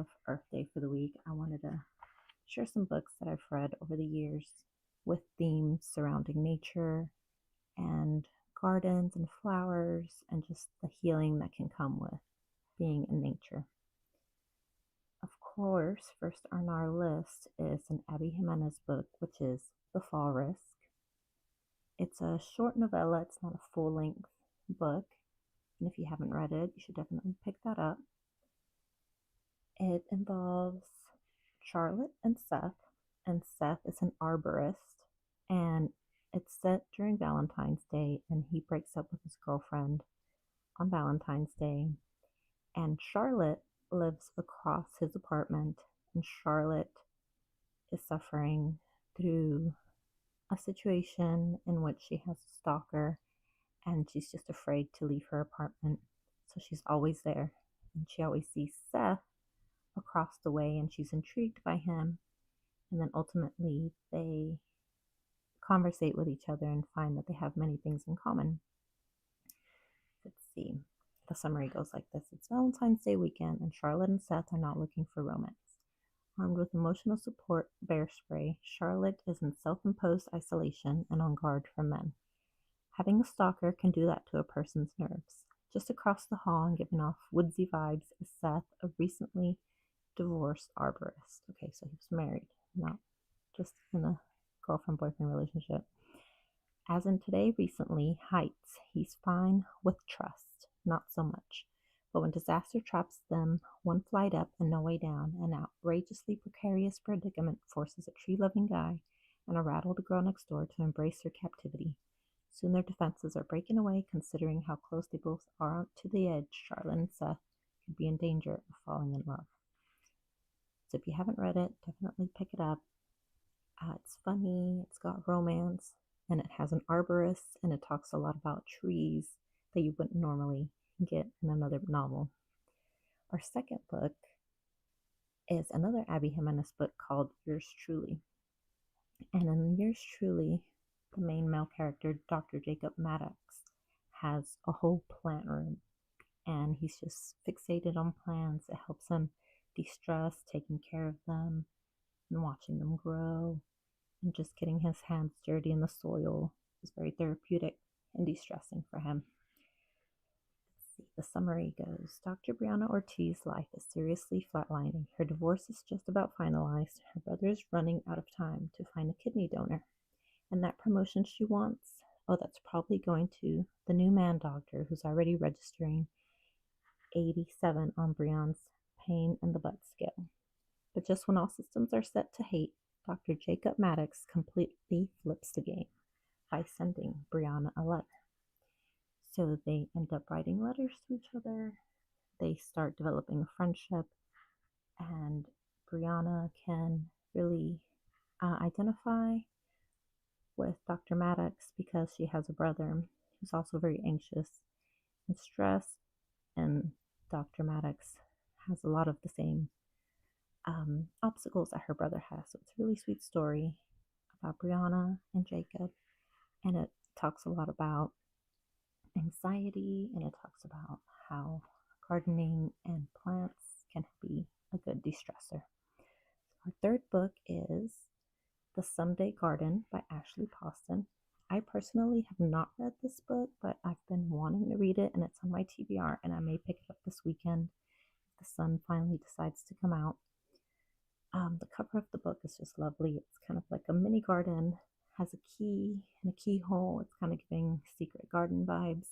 of Earth Day for the week, I wanted to share some books that I've read over the years with themes surrounding nature and gardens and flowers and just the healing that can come with being in nature. Of course, first on our list is an Abby Jimenez book, which is The Fall Risk. It's a short novella, it's not a full length book. And if you haven't read it, you should definitely pick that up. It involves Charlotte and Seth is an arborist, and it's set during Valentine's Day, and he breaks up with his girlfriend on Valentine's Day, and Charlotte lives across his apartment, and Charlotte is suffering through a situation in which she has a stalker, and she's just afraid to leave her apartment, so she's always there, and she always sees Seth across the way, and she's intrigued by him, and then ultimately they conversate with each other and find that they have many things in common. Let's see. The summary goes like this. It's Valentine's Day weekend, and Charlotte and Seth are not looking for romance. Armed with emotional support bear spray, Charlotte is in self-imposed isolation and on guard from men. Having a stalker can do that to a person's nerves. Just across the hall and giving off woodsy vibes is Seth, a recently divorced arborist. Okay, so he was married, not just in a girlfriend-boyfriend relationship. As in Today Recently, Heights, he's fine with trust, not so much. But when disaster traps them one flight up and no way down, an outrageously precarious predicament forces a tree-loving guy and a rattled girl next door to embrace their captivity. Soon their defenses are breaking away, considering how close they both are to the edge. Charlotte and Seth could be in danger of falling in love. So if you haven't read it, definitely pick it up. It's funny, it's got romance, and it has an arborist, and it talks a lot about trees that you wouldn't normally get in another novel. Our second book is another Abby Jimenez book called Yours Truly. And in Yours Truly, the main male character, Dr. Jacob Maddox, has a whole plant room, and he's just fixated on plants. It helps him de-stress, taking care of them and watching them grow, and just getting his hands dirty in the soil is very therapeutic and de-stressing for him. Let's see, the summary goes, Dr. Brianna Ortiz's life is seriously flatlining. Her divorce is just about finalized. Her brother is running out of time to find a kidney donor. And that promotion she wants, oh, that's probably going to the new man doctor who's already registering 87 on Brianna's pain in the butt scale. But just when all systems are set to hate, Dr. Jacob Maddox completely flips the game by sending Brianna a letter. So they end up writing letters to each other. They start developing a friendship, and Brianna can really identify with Dr. Maddox because she has a brother who's also very anxious and stressed, and Dr. Maddox has a lot of the same obstacles that her brother has. So it's a really sweet story about Brianna and Jacob, and it talks a lot about anxiety, and it talks about how gardening and plants can be a good de-stressor. Our third book is The Someday Garden by Ashley Poston. I personally have not read this book, but I've been wanting to read it, and it's on my TBR, and I may pick it up this weekend if the sun finally decides to come out. The cover of the book is just lovely. It's kind of like a mini garden, has a key and a keyhole. It's kind of giving secret garden vibes.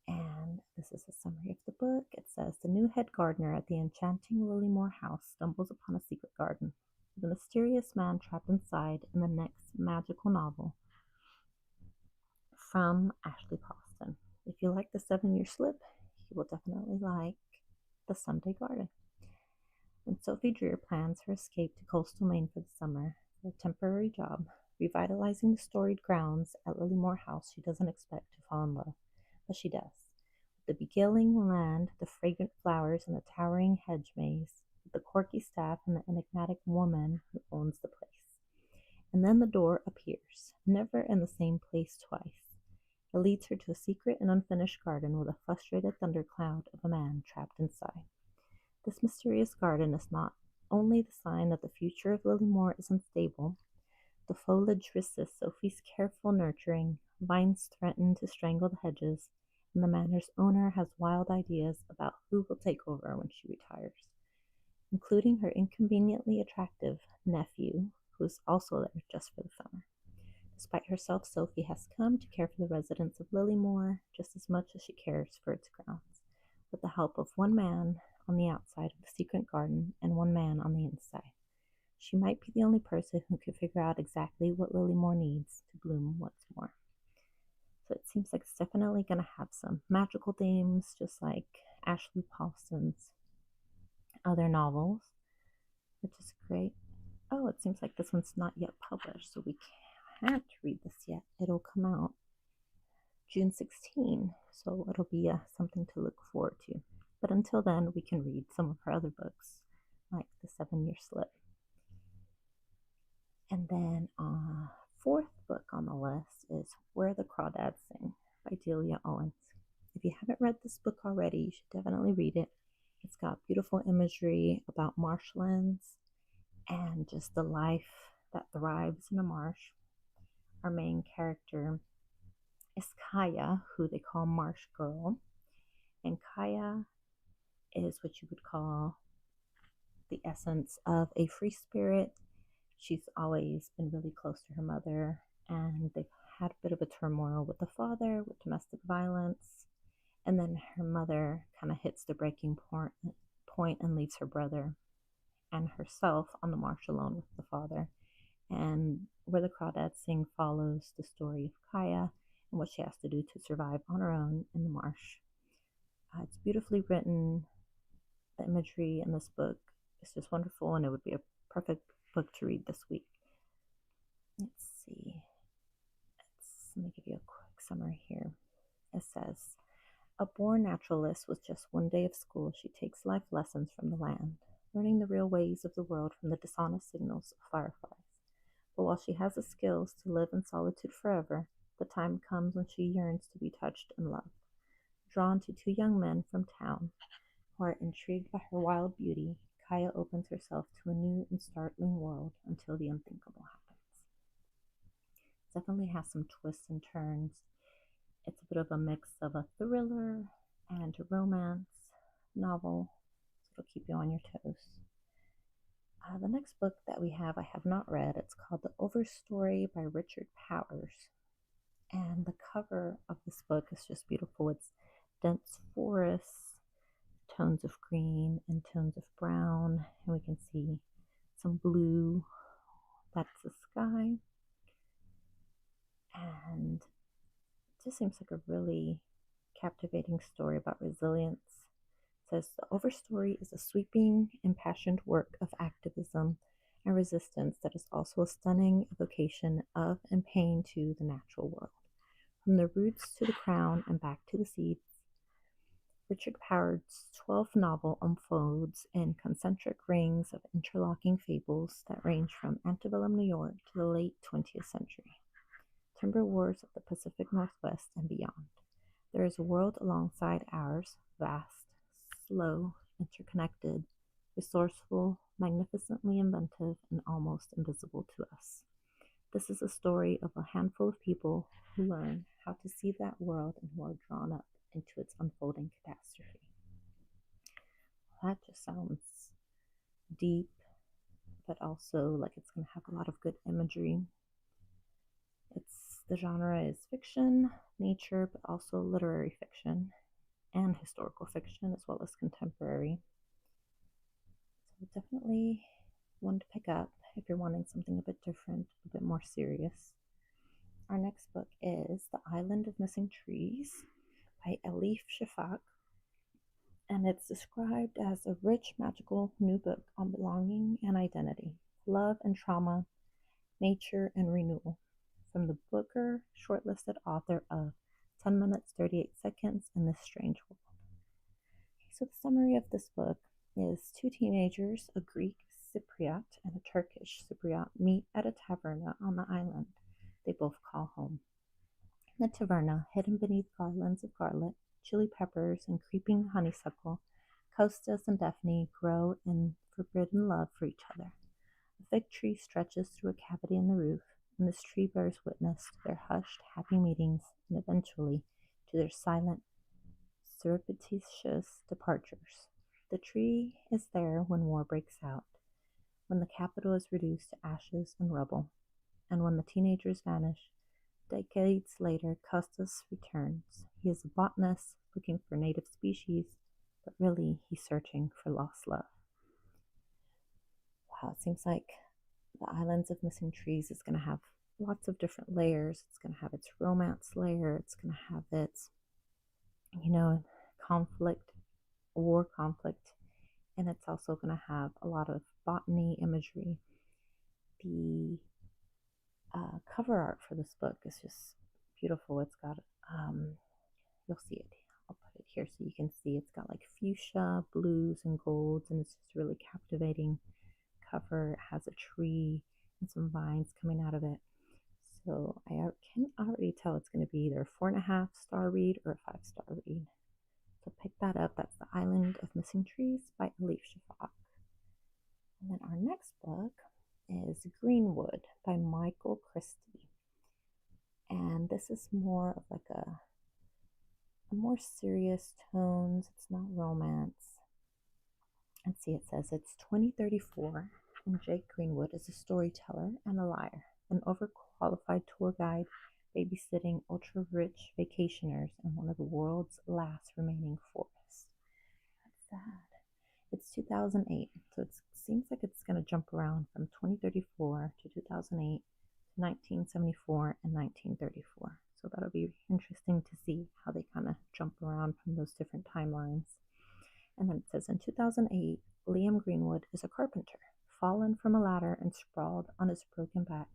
And this is a summary of the book. It says, the new head gardener at the enchanting Lilymore house stumbles upon a secret garden. The mysterious man trapped inside in the next magical novel from Ashley Poston. If you like the 7-Year Slip, you will definitely like The Someday Garden. When Sophie Dreer plans her escape to coastal Maine for the summer for a temporary job, revitalizing the storied grounds at Lilymore House, she doesn't expect to fall in love, but she does. With the beguiling land, the fragrant flowers, and the towering hedge maze, the quirky staff, and the enigmatic woman who owns the place. And then the door appears, never in the same place twice. It leads her to a secret and unfinished garden with a frustrated thundercloud of a man trapped inside. This mysterious garden is not only the sign that the future of Lilymore is unstable, the foliage resists Sophie's careful nurturing, vines threaten to strangle the hedges, and the manor's owner has wild ideas about who will take over when she retires, including her inconveniently attractive nephew, who is also there just for the summer. Despite herself, Sophie has come to care for the residents of Lilymore just as much as she cares for its grounds, with the help of one man on the outside of the secret garden and one man on the inside. She might be the only person who could figure out exactly what Lilymore needs to bloom once more. So it seems like it's definitely going to have some magical themes, just like Ashley Paulson's other novels, which is great. Oh, it seems like this one's not yet published, so we can't read this yet. It'll come out June 16, so it'll be something to look forward to. But until then, we can read some of her other books, like The 7-Year Slip. And then fourth book on the list is Where the Crawdads Sing by Delia Owens. If you haven't read this book already, you should definitely read it. It's got beautiful imagery about marshlands and just the life that thrives in a marsh. Our main character is Kaya, who they call Marsh Girl. And Kaya is what you would call the essence of a free spirit. She's always been really close to her mother, and they've had a bit of a turmoil with the father, with domestic violence. And then her mother kind of hits the breaking point and leaves her brother and herself on the marsh alone with the father. And Where the Crawdads Sing follows the story of Kaya and what she has to do to survive on her own in the marsh. It's beautifully written. The imagery in this book is just wonderful, and it would be a perfect book to read this week. Let's see. Let me give you a quick summary here. It says, a born naturalist with just one day of school, she takes life lessons from the land, learning the real ways of the world from the dishonest signals of fireflies. But while she has the skills to live in solitude forever, the time comes when she yearns to be touched and loved. Drawn to two young men from town who are intrigued by her wild beauty, Kaya opens herself to a new and startling world until the unthinkable happens. It definitely has some twists and turns. It's a bit of a mix of a thriller and a romance novel, so it'll keep you on your toes. The next book that we have, I have not read. It's called The Overstory by Richard Powers. And the cover of this book is just beautiful. It's dense forests, tones of green and tones of brown, and we can see some blue. That's the sky. And it just seems like a really captivating story about resilience. It says The Overstory is a sweeping, impassioned work of activism and resistance that is also a stunning evocation of and pain to the natural world. From the roots to the crown and back to the seeds, Richard Powers' 12th novel unfolds in concentric rings of interlocking fables that range from antebellum New York to the late 20th century, timber wars of the Pacific Northwest and beyond. There is a world alongside ours, vast, slow, interconnected, resourceful, magnificently inventive, and almost invisible to us. This is a story of a handful of people who learn how to see that world and who are drawn up into its unfolding catastrophe. That just sounds deep, but also like it's going to have a lot of good imagery. The genre is fiction, nature, but also literary fiction and historical fiction, as well as contemporary. So definitely one to pick up if you're wanting something a bit different, a bit more serious. Our next book is The Island of Missing Trees by Elif Shafak, and it's described as a rich, magical new book on belonging and identity, love and trauma, nature and renewal, from the Booker shortlisted author of 10 Minutes, 38 Seconds in This Strange World. So the summary of this book is two teenagers, a Greek Cypriot and a Turkish Cypriot, meet at a taverna on the island they both call home. In the taverna, hidden beneath garlands of garlic, chili peppers, and creeping honeysuckle, Costas and Daphne grow in forbidden love for each other. A fig tree stretches through a cavity in the roof, and this tree bears witness to their hushed, happy meetings and eventually to their silent, surreptitious departures. The tree is there when war breaks out, when the capital is reduced to ashes and rubble, and when the teenagers vanish. Decades later, Costas returns. He is a botanist looking for native species, but really he's searching for lost love. Wow, it seems like the Islands of Missing Trees is going to have lots of different layers. It's going to have its romance layer, it's going to have its, conflict, war conflict, and it's also going to have a lot of botany imagery. The cover art for this book is just beautiful. It's got, you'll see it. I'll put it here so you can see. It's got like fuchsia, blues, and golds, and it's just really captivating cover. It has a tree and some vines coming out of it. So I can already tell it's going to be either a 4.5-star read or a 5-star read. So pick that up. That's The Island of Missing Trees by Elif Shafak. And then our next book is Greenwood by Michael Christie. And this is more of like a more serious tones. It's not romance. Let's see, it says it's 2034 and Jake Greenwood is a storyteller and a liar, an overqualified tour guide babysitting ultra-rich vacationers in one of the world's last remaining forests. That's sad. It's 2008, so it seems like it's going to jump around from 2034 to 2008 to 1974 and 1934. So that'll be interesting to see how they kind of jump around from those different timelines. And then it says, in 2008, Liam Greenwood is a carpenter, fallen from a ladder and sprawled on his broken back,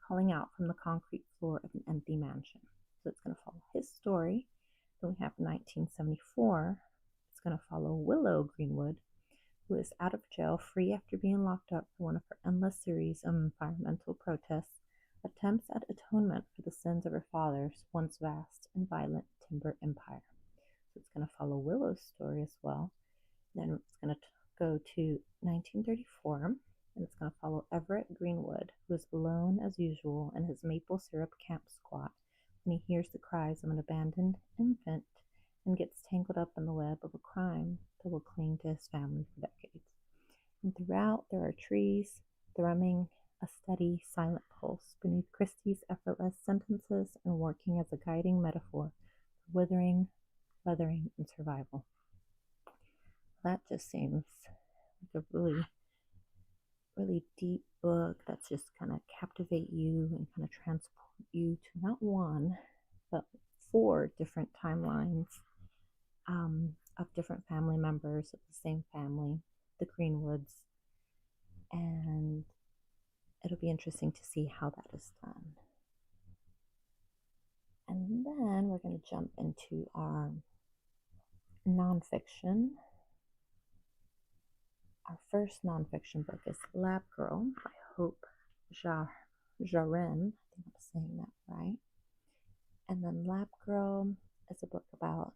calling out from the concrete floor of an empty mansion. So it's going to follow his story. Then we have 1974. It's going to follow Willow Greenwood, who is out of jail, free after being locked up for one of her endless series of environmental protests, attempts at atonement for the sins of her father's once vast and violent timber empire. So it's going to follow Willow's story as well. Then it's going to go to 1934, and it's going to follow Everett Greenwood, who is alone as usual in his maple syrup camp squat when he hears the cries of an abandoned infant and gets tangled up in the web of a crime that will cling to his family for decades. And throughout, there are trees thrumming a steady, silent pulse beneath Christie's effortless sentences and working as a guiding metaphor for withering, weathering, and survival. That just seems like a really, really deep book that's just kind of captivate you and kind of transport you to not one, but 4 different timelines of different family members of the same family, the Greenwoods, and it'll be interesting to see how that is done. And then we're going to jump into our nonfiction. Our first nonfiction book is Lab Girl by Hope Yahaira. I think I'm saying that right. And then Lab Girl is a book about,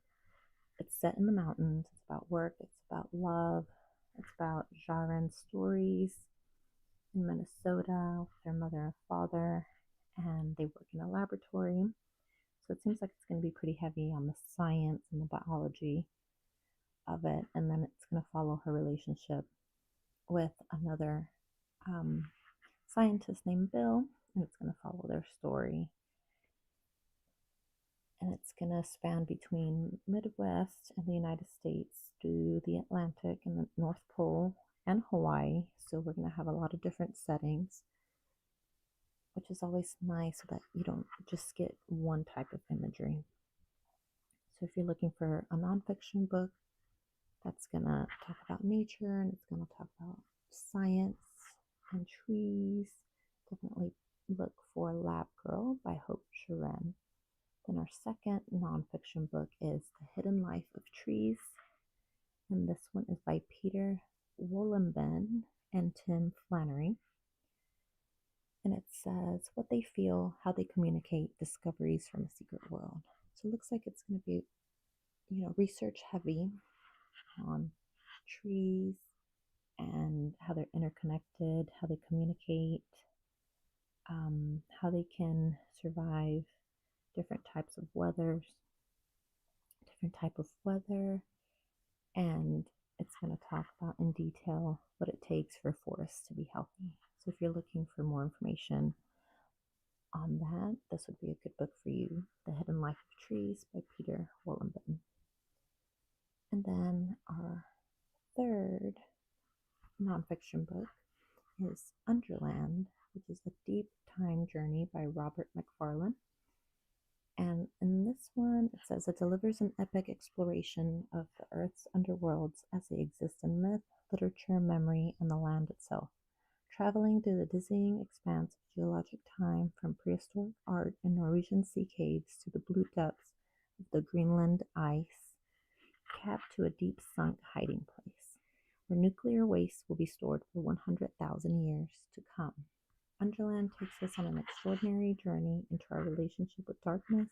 it's set in the mountains, it's about work, it's about love, it's about Yahaira's stories in Minnesota with their mother and father, and they work in a laboratory. So it seems like it's going to be pretty heavy on the science and the biology of it. And then it's going to follow her relationship with another scientist named Bill, and it's going to follow their story. And it's going to span between Midwest and the United States to the Atlantic and the North Pole and Hawaii. So we're going to have a lot of different settings, which is always nice so that you don't just get one type of imagery. So if you're looking for a nonfiction book that's going to talk about nature and it's going to talk about science and trees, definitely look for Lab Girl by Hope Yahaira. Then our second nonfiction book is The Hidden Life of Trees, and this one is by Peter Wohlenben and Tim Flannery. And it says what they feel, how they communicate, discoveries from a secret world. So it looks like it's going to be, research heavy on trees and how they're interconnected, how they communicate, how they can survive different types of different type of weather, and it's going to talk about in detail what it takes for forests to be healthy. So if you're looking for more information on that, this would be a good book for you. The Hidden Life of Trees by Peter Wollenben. And then our third nonfiction book is Underland, which is a deep time journey by Robert Macfarlane. And in this one, it says it delivers an epic exploration of the Earth's underworlds as they exist in myth, literature, memory, and the land itself. Traveling through the dizzying expanse of geologic time from prehistoric art in Norwegian sea caves to the blue depths of the Greenland ice cap to a deep sunk hiding place, where nuclear waste will be stored for 100,000 years to come. Underland takes us on an extraordinary journey into our relationship with darkness,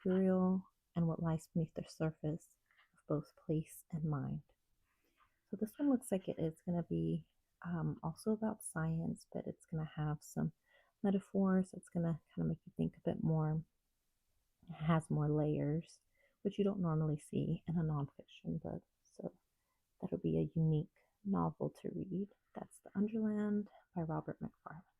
burial, and what lies beneath the surface of both place and mind. So this one looks like it is going to be also about science, but it's going to have some metaphors. It's going to kind of make you think a bit more. It has more layers, which you don't normally see in a nonfiction book. So that'll be a unique novel to read. That's The Underland by Robert Macfarlane.